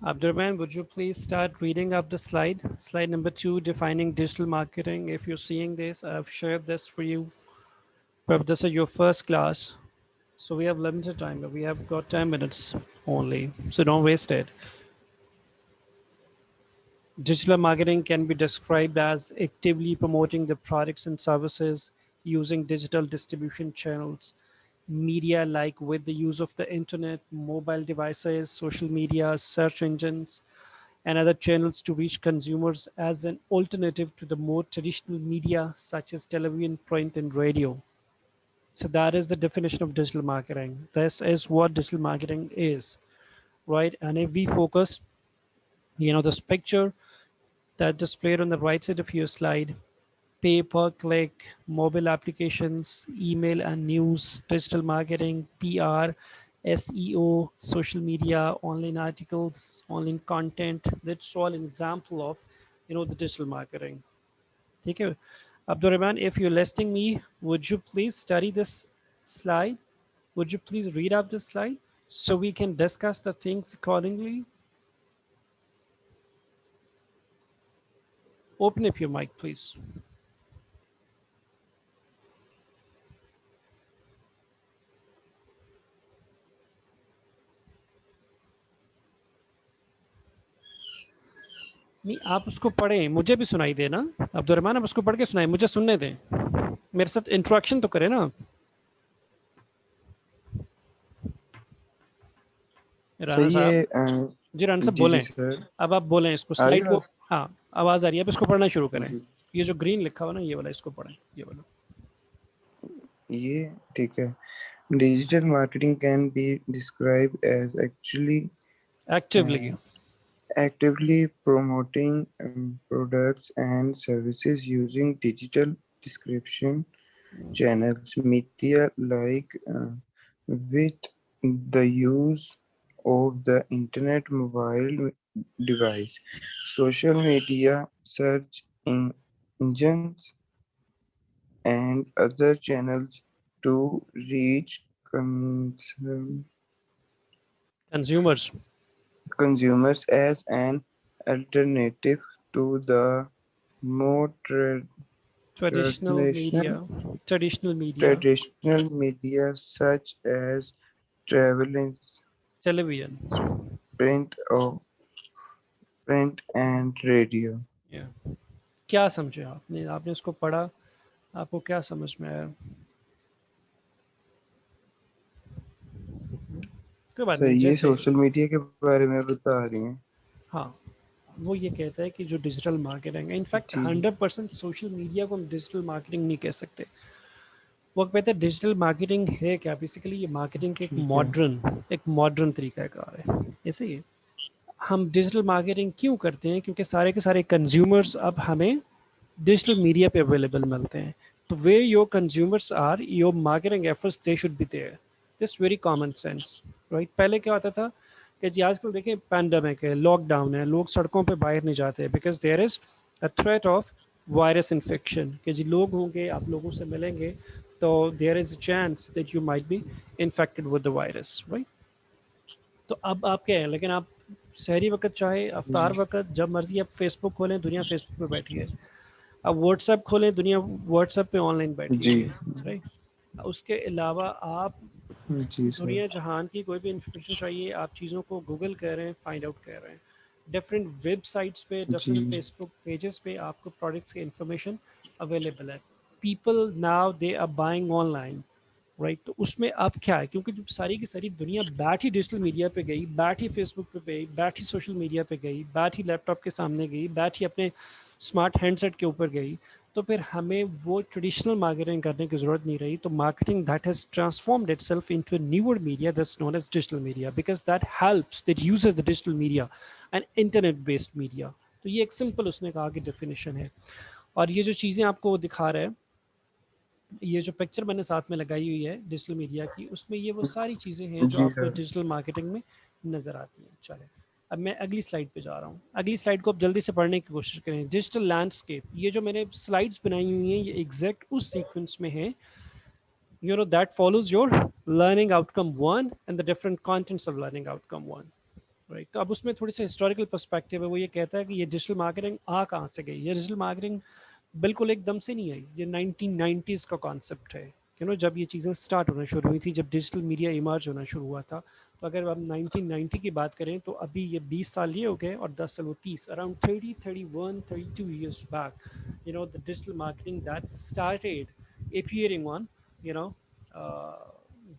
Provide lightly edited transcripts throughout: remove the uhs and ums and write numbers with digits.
Abdurrahman, would you please start reading up the slide? Slide number 2, defining digital marketing. If you're seeing this, I've shared this for you. But this is your first class, so we have limited time. But we have got 10 minutes only, so don't waste it. Digital marketing can be described as actively promoting the products and services using digital distribution channels, media like with the use of the internet, mobile devices, social media, search engines, and other channels to reach consumers as an alternative to the more traditional media such as television, print, and radio. So that is the definition of digital marketing. This is what digital marketing is, right? And if we focus, this picture that displayed on the right side of your slide, pay per click, mobile applications, email and news, digital marketing, PR, SEO, social media, online articles, online content. That's all an example of, the digital marketing. ठीक है? Abdurrahman, if you're listening me, would you please study this slide? Would you please read up this slide so we can discuss the things accordingly? Open up your mic, please. नहीं, आप उसको पढ़ें, मुझे भी सुनाई देना। अब्दुर्रहमान, आप उसको पढ़ के सुनाएं, मुझे सुनने दें। मेरे साथ इंट्रैक्शन तो करें ना। राना साहब, जी राना साहब बोलें। अब आप बोलें इसको, स्लाइड को। हाँ, आवाज़ आ रही है, अब इसको पढ़ना शुरू करें। ये जो ग्रीन लिखा हुआ ना, ये वाला, इसको पढ़ें, ये वाला। ये ठीक है। Digital marketing can be described as actively promoting products and services using digital distribution channels, media like with the use of the internet, mobile device, social media, search engines, and other channels to reach consumers as an alternative to the more traditional media such as television, print and radio. Yeah. क्या समझे आपने? आपने इसको पढ़ा, आपको क्या समझ में आया? ये सोशल मीडिया के बारे में बता रही हैं। हाँ, वो ये कहता है कि जो डिजिटल मार्केटिंग है, इनफैक्ट 100% सोशल मीडिया को हम डिजिटल मार्केटिंग नहीं कह सकते। वो कहते हैं डिजिटल मार्केटिंग है क्या? बेसिकली ये मार्केटिंग के एक मॉडर्न तरीका कार है। ऐसे ही हम डिजिटल मार्केटिंग क्यों करते हैं? क्योंकि सारे के सारे कंज्यूमर्स अब हमें डिजिटल मीडिया पे अवेलेबल मिलते हैं। तो way your consumers are, your marketing efforts they should be there. This very common sense, right? पहले क्या होता था कि जी आजकल देखें पैंडमिक है, लॉकडाउन है, लोग सड़कों पे बाहर नहीं जाते because there is a threat of virus infection, कि जी लोग होंगे, आप लोगों से मिलेंगे, तो there is a chance that you might be infected with the virus, right? तो अब आप क्या है, लेकिन आप शहरी वक्त चाहे अफ्तार वक्त जब मर्जी आप फेसबुक खोलें, दुनिया फेसबुक पे बैठी है। अब व्हाट्सएप खोलें, दुनिया व्हाट्सएप पे ऑनलाइन बैठी है, राइट? उसके अलावा आप दुनिया जहान की कोई भी इंफॉर्मेशन चाहिए, आप चीज़ों को गूगल कर रहे हैं, फाइंड आउट कर रहे हैं। डिफरेंट वेबसाइट्स पे, डिफरेंट फेसबुक पेजेस पे आपको प्रोडक्ट्स की इंफॉर्मेशन अवेलेबल है। People now they are buying online, right? तो उसमें अब क्या है, क्योंकि जब सारी की सारी दुनिया बैठी डिजिटल मीडिया पे गई, बैठी फेसबुक पे गई, बैठी सोशल मीडिया पे गई, बैठी लैपटॉप के सामने गई, बैठी अपने स्मार्ट हैंडसेट के ऊपर गई, तो फिर हमें वो ट्रेडिशनल मार्केटिंग करने की ज़रूरत नहीं रही। तो marketing that has transformed itself into a newer media that's known as digital media, because that helps, that uses the digital media and internet based media. तो ये एक सिंपल उसने कहा कि डेफिनेशन है। और ये जो चीज़ें आपको दिखा रहा है, ये जो पिक्चर मैंने साथ में लगाई हुई है डिजिटल मीडिया की, उसमें ये वो सारी चीज़ें हैं जो आपको डिजिटल मार्केटिंग में नज़र आती हैं। चले, अब मैं अगली स्लाइड पे जा रहा हूँ। अगली स्लाइड को आप जल्दी से पढ़ने की कोशिश करें। डिजिटल लैंडस्केप, ये जो मैंने स्लाइड्स बनाई हुई हैं, ये एग्जैक्ट उस सीक्वेंस में है, that follows your learning outcome 1 and the different contents of learning outcome 1, right. तो अब उसमें थोड़ी सी हिस्टोरिकल पर्सपेक्टिव है, वो ये कहता है कि ये डिजिटल मार्केटिंग आ कहाँ से गई। ये डिजिटल मार्केटिंग बिल्कुल एकदम से नहीं आई, ये 1990s का कॉन्सेप्ट है। जब ये चीज़ें स्टार्ट होना शुरू हुई थी, जब डिजिटल मीडिया इमर्ज होना शुरू हुआ था। तो अगर हम 1990 की बात करें तो अभी ये 20 साल ये हो गए, और 10 साल वो 30, around 30, 31, 32 years back, the digital marketing that started appearing on, you know, uh,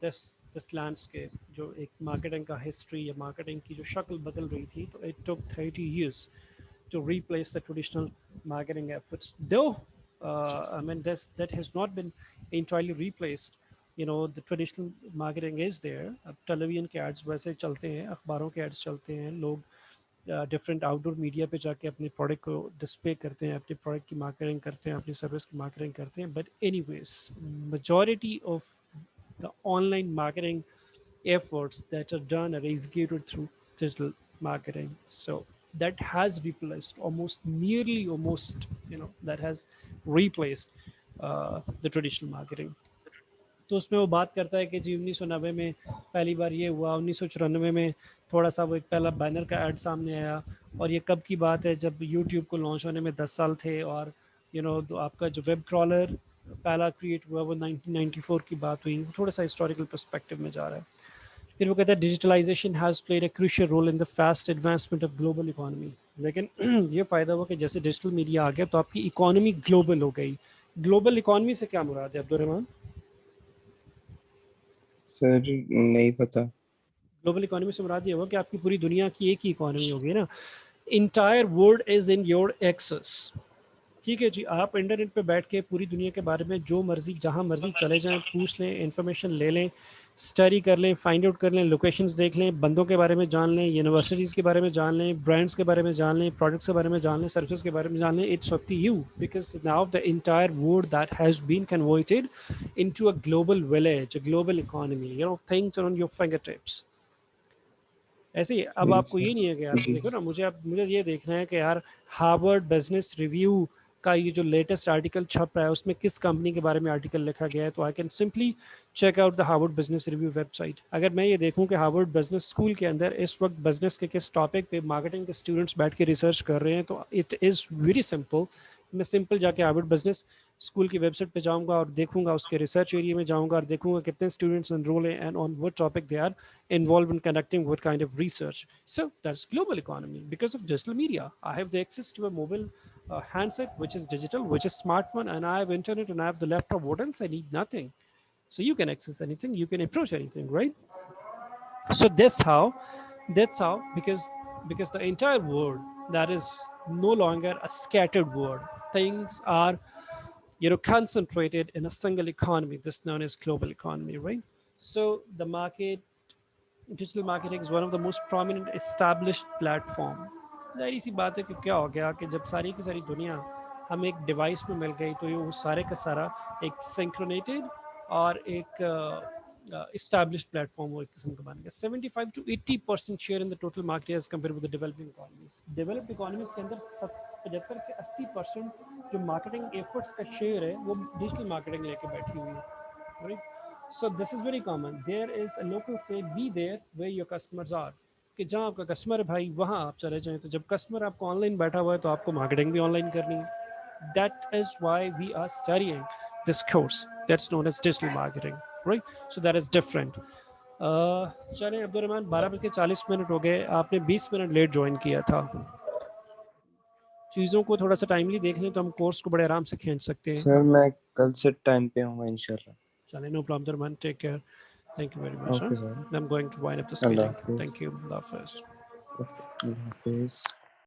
this landscape, जो एक मार्केटिंग का हिस्ट्री या मार्केटिंग की जो शक्ल बदल रही थी, तो it took 30 years to replace the traditional marketing efforts. Though, I mean, that has not been entirely replaced. The traditional marketing is there. अब टेलीविजन के एड्स वैसे चलते हैं, अखबारों के एड्स चलते हैं, लोग डिफरेंट आउटडोर मीडिया पे जाके अपने प्रोडक्ट को डिस्प्ले करते हैं, अपने प्रोडक्ट की मार्केटिंग करते हैं, अपनी सर्विस की मार्केटिंग करते हैं. But anyways, majority of the online marketing efforts that are done are executed through digital marketing. So that has replaced almost, that has replaced the traditional marketing. तो उसमें वो बात करता है कि जी 1990 में पहली बार ये हुआ, 1994 में थोड़ा सा वो एक पहला बैनर का ऐड सामने आया, और ये कब की बात है, जब यूट्यूब को लॉन्च होने में 10 साल थे, और तो आपका जो वेब क्रॉलर पहला क्रिएट हुआ वो 1994 की बात हुई। थोड़ा सा हिस्टोरिकल पर्सपेक्टिव में जा रहा है। फिर वो कहता है digitalisation has played a crucial role in the fast advancement of global economy. लेकिन ये फ़ायदा हुआ कि जैसे डिजिटल मीडिया आ गया तो आपकी इकोनॉमी ग्लोबल हो गई। ग्लोबल इकोनॉमी से क्या मुराद है अब्दुलरहमान? सर नहीं पता। ग्लोबल इकोनॉमी से मुराद ये हुआ कि आपकी पूरी दुनिया की एक ही इकोनॉमी हो गई ना। Entire world is in your access. ठीक है जी, आप इंटरनेट पे बैठ के पूरी दुनिया के बारे में जो मर्जी जहाँ मर्जी चले जाएं, पूछ लें, इन्फॉर्मेशन ले लें, स्टडी कर लें, फाइंड आउट कर लें, लोकेशंस देख लें, बंदों के बारे में जान लें, यूनिवर्सिटीज़ के बारे में जान लें, ब्रांड्स के बारे में जान लें, प्रोडक्ट्स के बारे में जान लें, सर्विसेज के बारे में जान लें। It's up to you, because now the entire world that has been converted into a global village, a global economy, things on your finger tips. ऐसे ही अब जी आपको सर। ये नहीं है कि यार जी देखो ना, मुझे ये देखना है कि यार हार्वर्ड बिजनेस रिव्यू का ये जो लेटेस्ट आर्टिकल छप रहा है उसमें किस कंपनी के बारे में आर्टिकल लिखा गया है, तो I can simply check out the Harvard business review website. अगर मैं ये देखूं कि हार्वर्ड बिजनेस स्कूल के अंदर इस वक्त बिजनेस के किस टॉपिक पे मार्केटिंग के स्टूडेंट्स बैठ के रिसर्च कर रहे हैं, तो इट इज़ वेरी सिंपल। मैं सिंपल जाके हार्वर्ड बिजनेस स्कूल की वेबसाइट पे जाऊंगा और देखूंगा, उसके रिसर्च एरिया में जाऊंगा और देखूंगा कितने स्टूडेंट्स एनरोल हैं and on what topic they are involved in conducting what kind of research. So that's global economy because of digital media. I have the access to a mobile handset which is digital, which is smart one, and I have internet and I have the laptop. What else? I need nothing. So you can access anything, you can approach anything, right? So that's how because the entire world, that is no longer a scattered world. Things are concentrated in a single economy, this known as global economy, right? So the market, digital marketing is one of the most prominent established platform. जाहिर सी बात है कि क्या हो गया कि जब सारी की सारी दुनिया हम एक डिवाइस में मिल गई, तो ये वो सारे का सारा एक सिंक्रोनेटेड और एक established प्लेटफॉर्म वो एक किस्म का बन गया। 75 to 80% share in the total market as compare with developing economies. Developed economies के अंदर 75 से 80% जो मार्केटिंग एफर्ट्स का शेयर है वो डिजिटल मार्केटिंग लेके बैठी हुई है, right? So this is very common. There is a local say, be there where your customers are. कि जहाँ आपका कस्टमर है भाई वहाँ आप चले जाएं। तो जब कस्टमर आपको ऑनलाइन बैठा हुआ है तो आपको मार्केटिंग भी ऑनलाइन करनी है। That is why we are studying this course that's known as digital marketing, right? So that is different. चलें अब्दुलरहमान, 12:40 हो गए, आपने 20 मिनट लेट ज्वाइन किया था। चीज़ों को थोड़ा सा टाइमली देख लें तो हम कोर्स को बड़े आराम से खींच सकते हैं। सर मैं कल से टाइम पे आऊँगा इंशाल्लाह। चलें, no problem Abdulrahman, take care. Thank you very much. Huh? Okay sir. I'm going to wind up this अल्लाह meeting. हाफिज़। Thank you. Allah Hafiz. अल्लाह हाफिज़।